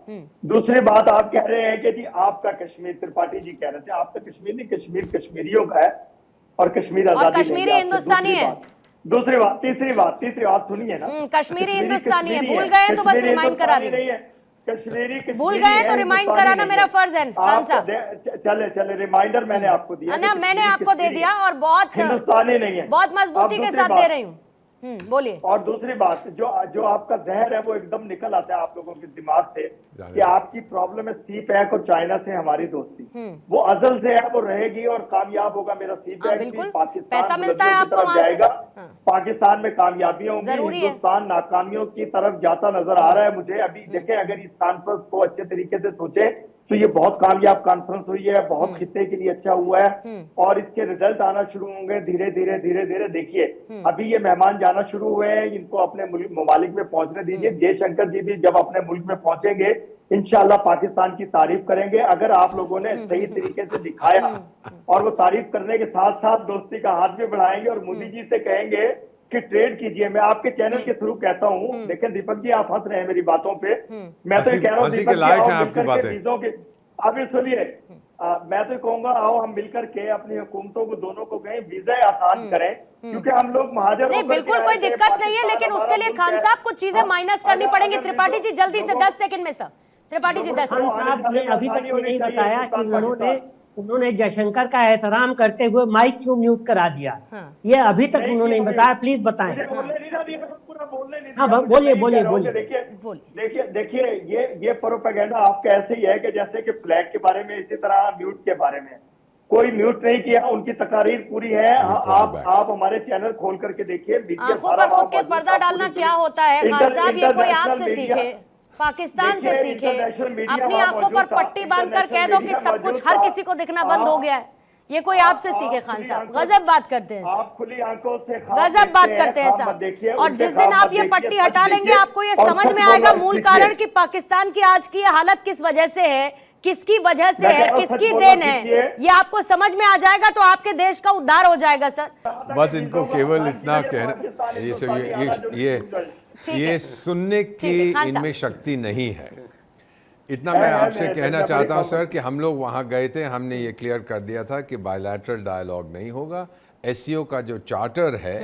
दूसरी बात, आप कह रहे हैं कि जी आपका कश्मीर, त्रिपाठी जी कह रहे थे आपका कश्मीर नहीं, कश्मीर कश्मीरियों का है और कश्मीर आजादी कश्मीरी हिंदुस्तानी है। दूसरी बात, तीसरी बात सुनिए ना, कश्मीरी हिंदुस्तानी है। भूल गए तो बस रिमाइंड करा नहीं दीजिए। है, कश्मीरी भूल गए तो रिमाइंड कराना मेरा फर्ज है खान साहब। चले रिमाइंडर मैंने आपको दिया ना, मैंने आपको दे दिया और बहुत हिंदुस्तानी नहीं है, बहुत मजबूती के साथ दे रही हूँ। बोलिए। और दूसरी बात, जो आपका जहर है वो एकदम निकल आता है आप लोगों के दिमाग से कि आपकी प्रॉब्लम है सीपैक और चाइना से हमारी दोस्ती। वो अजल से है, वो रहेगी और कामयाब होगा मेरा सीपैक। बिल्कुल, पाकिस्तान पैसा मिलता है आपको वहां से। जाएगा, पाकिस्तान में कामयाबियां होंगी, हिंदुस्तान नाकामियों की तरफ जाता नजर आ रहा है मुझे। अभी देखें, अगर इस कॉन्फ्रेंस को अच्छे तरीके से सोचे तो ये बहुत कामयाब कॉन्फ्रेंस हुई है, बहुत खित्ते के लिए अच्छा हुआ है और इसके रिजल्ट आना शुरू होंगे धीरे धीरे। देखिए अभी ये मेहमान जाना शुरू हुए हैं, इनको अपने ममालिक में पहुंचने दीजिए। जयशंकर जी भी जब अपने मुल्क में पहुंचेंगे इंशाल्लाह पाकिस्तान की तारीफ करेंगे। अगर आप लोगों ने सही तरीके से दिखाया और वो तारीफ करने के साथ साथ दोस्ती का हाथ भी बढ़ाएंगे और मोदी जी से कहेंगे कि ट्रेड कीजिए। मैं आपके चैनल के थ्रू कहता हूँ, देखें दीपक जी आप हंस रहे हैं मेरी बातों पे, मैं तो ये कह रहा हूँ दीपक जी आओ मिलकर के चीजों के, अभी सुनिए, मैं तो कहूंगा आओ हम मिलकर के अपनी हुकूमतों को दोनों को कहें वीजा आसान करें, क्योंकि हम लोग महाजर नहीं, बिल्कुल कोई दिक्कत नहीं है, लेकिन उसके लिए खान साहब कुछ चीजें माइनस करनी पड़ेंगी। त्रिपाठी जी जल्दी से 10 सेकंड में सर, त्रिपाठी जी 10 खान साहब ने अभी तक ये नहीं बताया कि उन्होंने जयशंकर का एहतराम करते हुए माइक क्यों म्यूट करा दिया। ये अभी तक उन्होंने नहीं बताया, प्लीज बताएं। हाँ बोलिए। देखिए ये प्रोपेगेंडा आपका ऐसे ही है कि जैसे कि फ्लैग के बारे में, इसी तरह म्यूट के बारे में कोई म्यूट नहीं किया, उनकी तकरीर पूरी है। आप हमारे चैनल खोल करके देखिए। आंखों पर खुद के पर्दा डालना क्या होता है खान साहब, ये कोई आपसे सीखे, पाकिस्तान से सीखे। अपनी आंखों पर पट्टी बांधकर कह दो कि सब कुछ हर किसी को दिखना बंद हो गया है, ये कोई आपसे सीखे खान साहब। गजब बात करते हैं, आप खुली आंखों से गजब बात करते हैं साहब। और जिस दिन आप ये पट्टी हटा लेंगे आपको ये समझ में आएगा मूल कारण कि पाकिस्तान की आज की हालत किस वजह से है, किसकी वजह से है, किसकी देन है, ये आपको समझ में आ जाएगा तो आपके देश का उद्धार हो जाएगा सर। बस इनको केवल इतना कहना, ये सुनने की इनमें शक्ति नहीं है। इतना मैं आपसे कहना चाहता हूं सर कि हम लोग वहां गए थे, हमने ये क्लियर कर दिया था कि बायलैटरल डायलॉग नहीं होगा। एससीओ का जो चार्टर है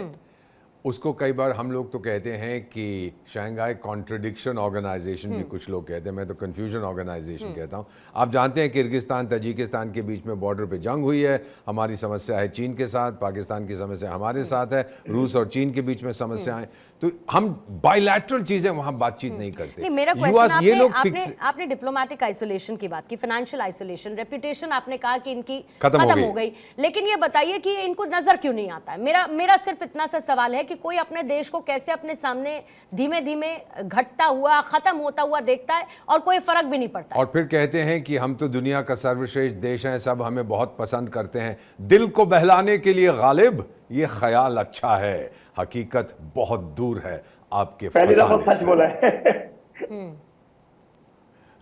उसको कई बार हम लोग तो कहते हैं कि शंघाई कॉन्ट्रडिक्शन ऑर्गेनाइजेशन भी कुछ लोग कहते हैं, मैं तो कन्फ्यूजन ऑर्गेनाइजेशन कहता हूँ। आप जानते हैं किर्गिस्तान तजिकिस्तान के बीच में बॉर्डर पे जंग हुई है, हमारी समस्या है चीन के साथ, पाकिस्तान की समस्या हमारे साथ है, रूस और चीन के बीच में समस्याएं, तो हम बायलैटरल चीजें वहां बातचीत नहीं करते। नहीं, मेरा क्वेश्चन आपने डिप्लोमेटिक आइसोलेशन की बात की, फाइनेंशियल आइसोलेशन, रेपुटेशन आपने कहा कि इनकी खत्म हो गई, लेकिन ये बताइए कि इनको नजर क्यों नहीं आता है। मेरा सिर्फ इतना सा सवाल है कि कोई अपने देश को कैसे अपने सामने धीमे धीमे घटता हुआ खत्म होता हुआ देखता है और कोई फर्क भी नहीं पड़ता। और फिर कहते हैं कि हम तो दुनिया का सर्वश्रेष्ठ देश हैं, सब हमें बहुत पसंद करते हैं, दिल को बहलाने के लिए गालिब ये ख्याल अच्छा है, हकीकत बहुत दूर है आपके फसाने से।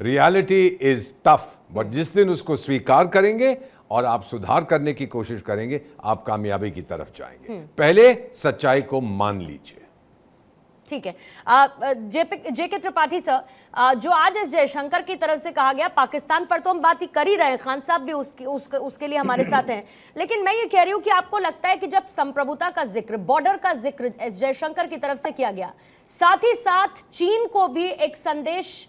रियलिटी इज टफ, बट जिस दिन उसको स्वीकार करेंगे और आप सुधार करने की कोशिश करेंगे आप कामयाबी की तरफ जाएंगे। पहले सच्चाई को मान लीजिए। ठीक है। जेके त्रिपाठी सर, जो आज एस जयशंकर की तरफ से कहा गया, पाकिस्तान पर तो हम बात ही कर ही रहे हैं, खान साहब भी उसके लिए हमारे साथ हैं, लेकिन मैं ये कह रही हूं कि आपको लगता है कि जब संप्रभुता का जिक्र, बॉर्डर का जिक्र एस जयशंकर की तरफ से किया गया, साथ ही साथ चीन को भी एक संदेश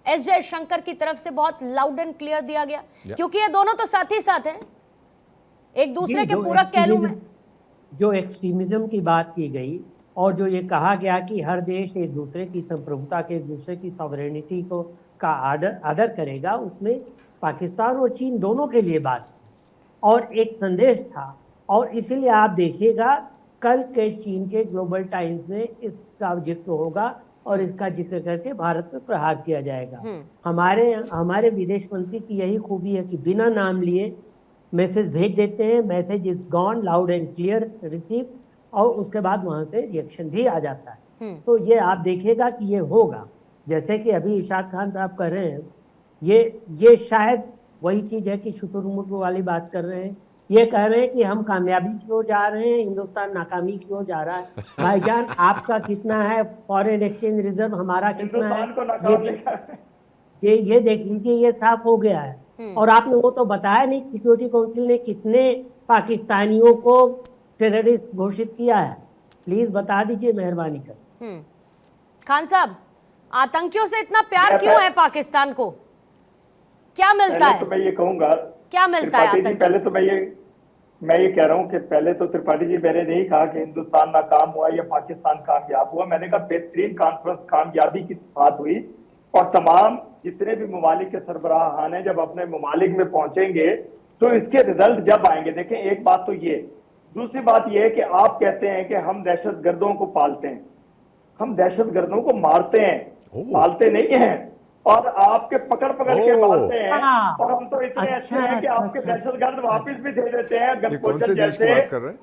एस जयशंकर की तरफ से बहुत लाउड एंड क्लियर दिया गया, क्योंकि ये दोनों तो साथ ही साथ हैं, एक दूसरे के पूरक कह लूं मैं। जो एक्सट्रीमिज्म की बात की गई और जो ये कहा गया कि हर देश एक दूसरे की संप्रभुता के, एक दूसरे की सॉवरेनिटी का आदर करेगा, उसमें पाकिस्तान और चीन दोनों के लिए बात। और एक संदेश था। और इसीलिए आप देखिएगा कल के चीन के ग्लोबल टाइम्स में इसका जिक्र होगा और इसका जिक्र करके भारत पर प्रहार किया जाएगा। हमारे विदेश मंत्री की यही खूबी है कि बिना नाम लिए मैसेज भेज देते हैं, message is gone, loud and clear receive, और उसके बाद वहां से रिएक्शन भी आ जाता है। तो ये आप देखिएगा कि ये होगा, जैसे कि अभी इरशाद खान साहब कर रहे हैं, ये शायद वही चीज है कि शुतुरमुर्ग वाली बात कर रहे हैं। ये कह रहे हैं कि हम कामयाबी की ओर जा रहे हैं, हिंदुस्तान नाकामी की ओर जा रहा है। भाईजान आपका कितना है फॉरेन एक्सचेंज रिजर्व, हमारा कितना है, ये देख लीजिए, ये साफ हो गया है। और आपने वो तो बताया नहीं, सिक्योरिटी काउंसिल ने कितने पाकिस्तानियों को टेररिस्ट घोषित किया है, प्लीज बता दीजिए मेहरबानी कर। खान साहब, आतंकियों से इतना प्यार क्यों है पाकिस्तान को? क्या मिलता है? तो मैं ये कहूंगा, क्या मिलता है आतंकियों पहले से? तो मैं ये कह रहा हूँ कि पहले तो त्रिपाठी जी, मैंने नहीं कहा कि हिंदुस्तान नाकाम हुआ या पाकिस्तान कामयाब हुआ। मैंने कहा बेहतरीन कॉन्फ्रेंस कामयाबी की बात हुई, और तमाम जितने भी ममालिक के सरबराहान हैं जब अपने ममालिक में पहुंचेंगे तो इसके रिजल्ट जब आएंगे। देखें, एक बात तो ये, दूसरी बात ये है कि आप कहते हैं कि हम दहशतगर्दों को पालते हैं, हम दहशतगर्दों को मारते हैं, पालते नहीं हैं। और आपके पकड़ के मारते हैं, और हम तो इतने अच्छे हैं कि आपके दहशतगर्द वापस भी दे देते हैं गठबंधन जैसे,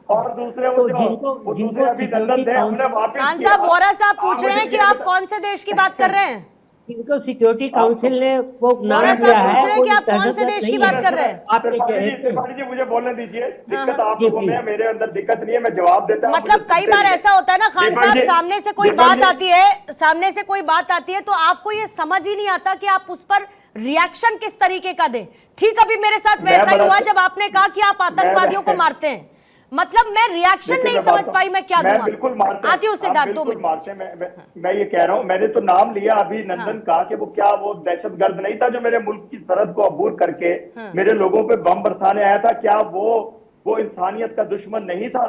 और दूसरे वो दूसरे अभी लंदन थे, हमने वापस खान साहब, वोरा साहब पूछ रहे हैं कि आप कौन से देश की बात कर रहे हैं? जिनको सिक्योरिटी काउंसिल ने वो नाम वोरा दिया साहब है, पूछ रहे हैं कि आप कौन से देश की बात कर रहे हैं? त्रिपाठी जी मुझे बोलने दीजिए, दिक्कत आप लोगों में है, मेरे अंदर दिक्कत नहीं है, मैं जवाब देता हूं। मतलब कई बार ऐसा होता है ना खान साहब, सामने से कोई बात आती है तो आपको ये समझ ही नहीं आता कि आप उस पर रिएक्शन किस तरीके का दें। ठीक, अभी मेरे साथ वैसा ही हुआ जब आपने कहा कि आप आतंकवादियों को मारते हैं, मतलब मैं रिएक्शन नहीं समझ पाई, मैं क्या दूंगा? बिल्कुल मारते आती हूँ सिद्धार्थ, 2 मिनट मारते। मैं ये कह रहा हूँ, मैंने तो नाम लिया अभी नंदन का कि वो दहशतगर्द नहीं था जो मेरे मुल्क की सरहद को अबूर करके मेरे लोगों पे बम बरसाने आया था। क्या वो इंसानियत का दुश्मन नहीं था?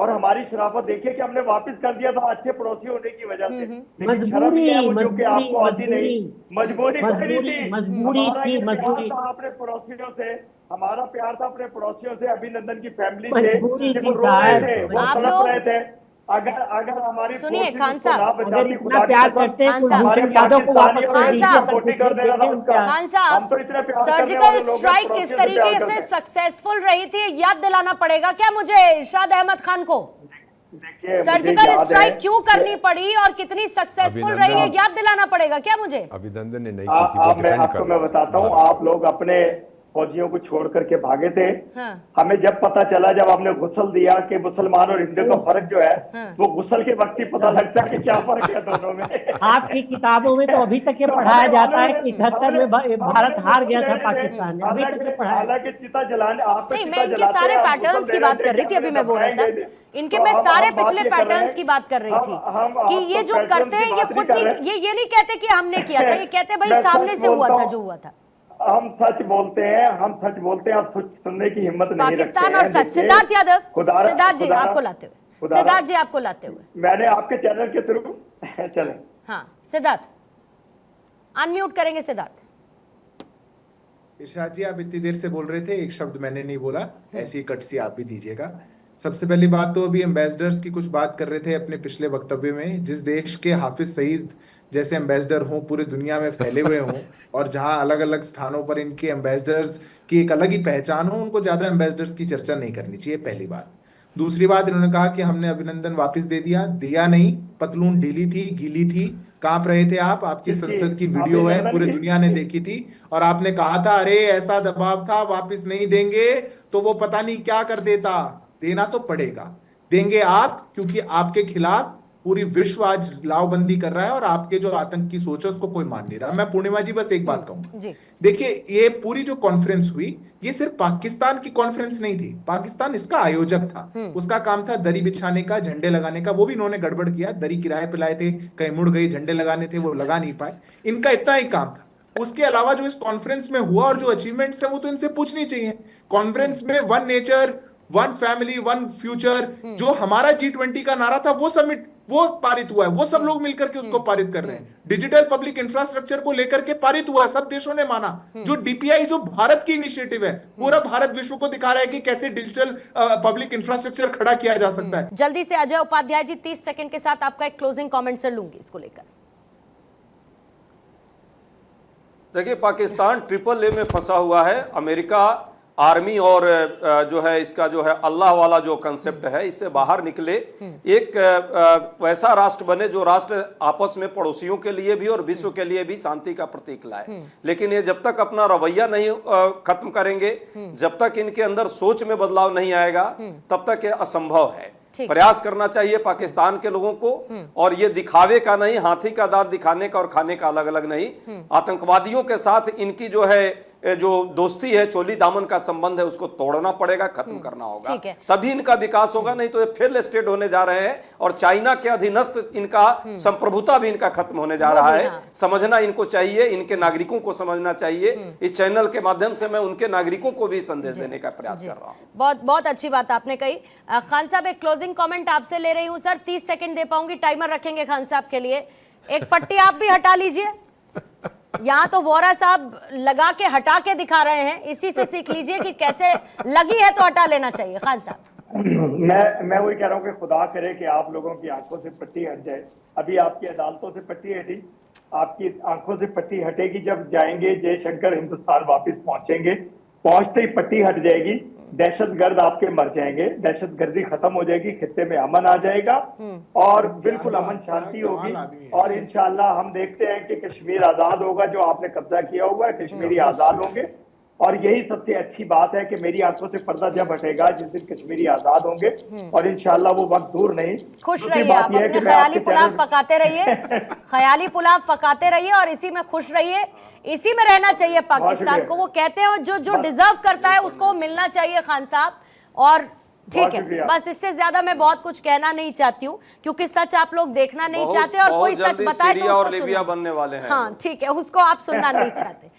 और हमारी शराफत देखिए कि हमने वापस कर दिया था अच्छे पड़ोसी होने की वजह से। मजबूरी अपने पड़ोसियों से, हमारा प्यार था अपने पड़ोसियों से, अभिनंदन की फैमिली से, वो रो रहे थे, वो तड़प रहे थे। अगर हमारी सुनिए खान साहब, अगर इतना प्यार करते हैं कुलभूषण यादव को वापस कर दीजिए। खान साहब, सर्जिकल स्ट्राइक किस तरीके से सक्सेसफुल रही थी याद दिलाना पड़ेगा क्या मुझे इरशाद अहमद खान को? सर्जिकल स्ट्राइक क्यों करनी पड़ी और कितनी सक्सेसफुल रही है याद दिलाना पड़ेगा क्या मुझे? अभिनंदन ने नहीं की थी, वो डिफेंड कर रहा मैं बताता हूँ, आप लोग अपने फौजियों को छोड़ करके भागे थे। हमें जब पता चला, जब हमने गुस्ल दिया कि मुसलमान और हिंदू का फर्क जो है वो गुस्ल के वक्त ही पता लगता है कि क्या फर्क है दोनों में। आपकी किताबों में तो अभी तक ये पढ़ाया जाता है कि 71 में भारत हार गया था पाकिस्तान में, अभी तक पढ़ाया। हालांकि चिता जलाने आप नहीं, मैं इनके सारे पैटर्न्स की बात कर रही थी अभी, मैं वो रहा इनके मैं सारे पिछले पैटर्न्स की बात कर रही थी कि ये जो करते हैं ये खुद ये नहीं कहते कि हमने किया था, ये कहते भाई सामने से हुआ था जो हुआ था। हम सच बोलते हैं, आप कुछ सुनने की हिम्मत नहीं रखते। पाकिस्तान और सच। सिद्धार्थ यादव, सिद्धार्थ जी आपको लाते हुए मैंने आपके चैनल के थ्रू चले। हाँ सिद्धार्थ, अनम्यूट करेंगे सिद्धार्थ। इरशाद जी, आप इतनी देर से बोल रहे थे, एक शब्द मैंने नहीं बोला, ऐसी कटसी आप भी दीजिएगा। सबसे पहली बात तो अभी एम्बेसडर्स की कुछ बात कर रहे थे अपने पिछले वक्तव्य में। जिस देश के हाफिज सईद जैसे एम्बेसडर हों, पूरे दुनिया में फैले हुए हों, और जहां अलग अलग स्थानों पर इनके एम्बेसडर्स की एक अलग ही पहचान हो, उनको ज्यादा एम्बेसडर्स की चर्चा नहीं करनी चाहिए, पहली बात। दूसरी बात, इन्होंने कहा कि हमने अभिनंदन वापस दे दिया नहीं, पतलून ढीली थी, गीली थी, कांप रहे थे आप। आपकी संसद की वीडियो है, पूरे दुनिया ने देखी थी, और आपने कहा था अरे ऐसा दबाव था, वापस नहीं देंगे तो वो पता नहीं क्या कर देता। देना तो पड़ेगा, देंगे आप, क्योंकि आपके खिलाफ पूरी विश्व आज लावबंदी कर रहा है और आपके जो आतंक की सोच है उसको कोई मान नहीं रहा। मैं पूर्णिमा जी बस एक बात कहूंगा, देखिए ये पूरी जो कॉन्फ्रेंस हुई ये सिर्फ पाकिस्तान की कॉन्फ्रेंस नहीं थी, पाकिस्तान इसका आयोजक था, उसका काम था दरी बिछाने का, झंडे लगाने का, वो भी इन्होंने गड़बड़ किया, दरी किराए पे लाए थे, कहीं मुड़ गई, झंडे लगाने थे वो लगा नहीं पाए, इनका इतना ही काम था। उसके अलावा जो इस कॉन्फ्रेंस में हुआ और जो अचीवमेंट्स है वो तो इनसे पूछनी चाहिए। कॉन्फ्रेंस में one nature, one family, one future, जो हमारा G20 का नारा था वो पारित हुआ है, वो सब लोग मिलकर के उसको पारित कर रहे हैं। डिजिटल पब्लिक इंफ्रास्ट्रक्चर को लेकर के पारित हुआ, सब देशों ने माना। जो डीपीआई जो भारत की इनिशिएटिव है, पूरा भारत विश्व को दिखा रहा है कि कैसे डिजिटल पब्लिक इंफ्रास्ट्रक्चर खड़ा किया जा सकता है। जल्दी से अजय उपाध्याय जी 30 सेकंड के साथ आपका एक क्लोजिंग कमेंट सर लूंगी इसको लेकर। देखिए, पाकिस्तान ट्रिपल ए में फंसा हुआ है। अमेरिका आर्मी और जो है इसका जो है अल्लाह वाला जो कंसेप्ट है, इससे बाहर निकले, एक वैसा राष्ट्र बने जो राष्ट्र आपस में पड़ोसियों के लिए भी और विश्व के लिए भी शांति का प्रतीक लाए। लेकिन ये जब तक अपना रवैया नहीं खत्म करेंगे, जब तक इनके अंदर सोच में बदलाव नहीं आएगा, तब तक ये असंभव है। प्रयास करना चाहिए पाकिस्तान के लोगों को, और ये दिखावे का नहीं, हाथी का दांत दिखाने का और खाने का अलग अलग नहीं। आतंकवादियों के साथ इनकी जो है जो दोस्ती है, चोली दामन का संबंध है, उसको तोड़ना पड़ेगा, खत्म करना होगा, तभी इनका विकास होगा। नहीं तो ये फेल स्टेट होने जा रहे हैं और चाइना के अधीनस्थ इनका संप्रभुता भी इनका खत्म होने जा रहा है। समझना इनको चाहिए, इनके नागरिकों को समझना चाहिए। इस चैनल के माध्यम से मैं उनके नागरिकों को भी संदेश देने का प्रयास कर रहा हूँ। बहुत बहुत अच्छी बात आपने कही। खान साहब, एक क्लोजिंग कमेंट आपसे ले रही हूँ सर, 30 सेकंड दे पाऊंगी, टाइमर रखेंगे खान साहब के लिए। एक पट्टी आप भी हटा लीजिए, यहाँ तो वोरा साहब लगा के हटा के दिखा रहे हैं, इसी से सीख लीजिए कि कैसे लगी है तो हटा लेना चाहिए। खान साहब, मैं वही कह रहा हूँ कि खुदा करे कि आप लोगों की आंखों से पट्टी हट जाए। अभी आपकी अदालतों से पट्टी हटी, आपकी आंखों से पट्टी हटेगी जब जाएंगे जयशंकर हिंदुस्तान वापस पहुंचेंगे। पहुंचते ही पट्टी हट जाएगी, दहशतगर्द आपके मर जाएंगे, दहशतगर्दी खत्म हो जाएगी, खित्ते में अमन आ जाएगा और बिल्कुल अमन शांति होगी। और इंशाल्लाह हम देखते हैं कि कश्मीर आजाद होगा, जो आपने कब्जा किया हुआ है, कश्मीरी आजाद होंगे। और यही सबसे अच्छी बात है कि मेरी आंखों से पर्दा जब हटेगा, जिस दिन कश्मीरी आजाद होंगे, और इंशाल्लाह वो वक्त दूर नहीं। खुश रहिए आप, अपने ख्याली पुलाव पकाते रहिए, ख्याली पुलाव पकाते रहिए और इसी में खुश रहिए। इसी में रहना चाहिए पाकिस्तान को। वो कहते हैं जो डिजर्व करता है उसको मिलना चाहिए खान साहब। और ठीक है, बस इससे ज्यादा मैं बहुत कुछ कहना नहीं चाहती हूँ, क्योंकि सच आप लोग देखना नहीं चाहते और कोई सच बताए तो और लीबिया बनने वाले हैं। हाँ ठीक है, उसको आप सुनना नहीं चाहते।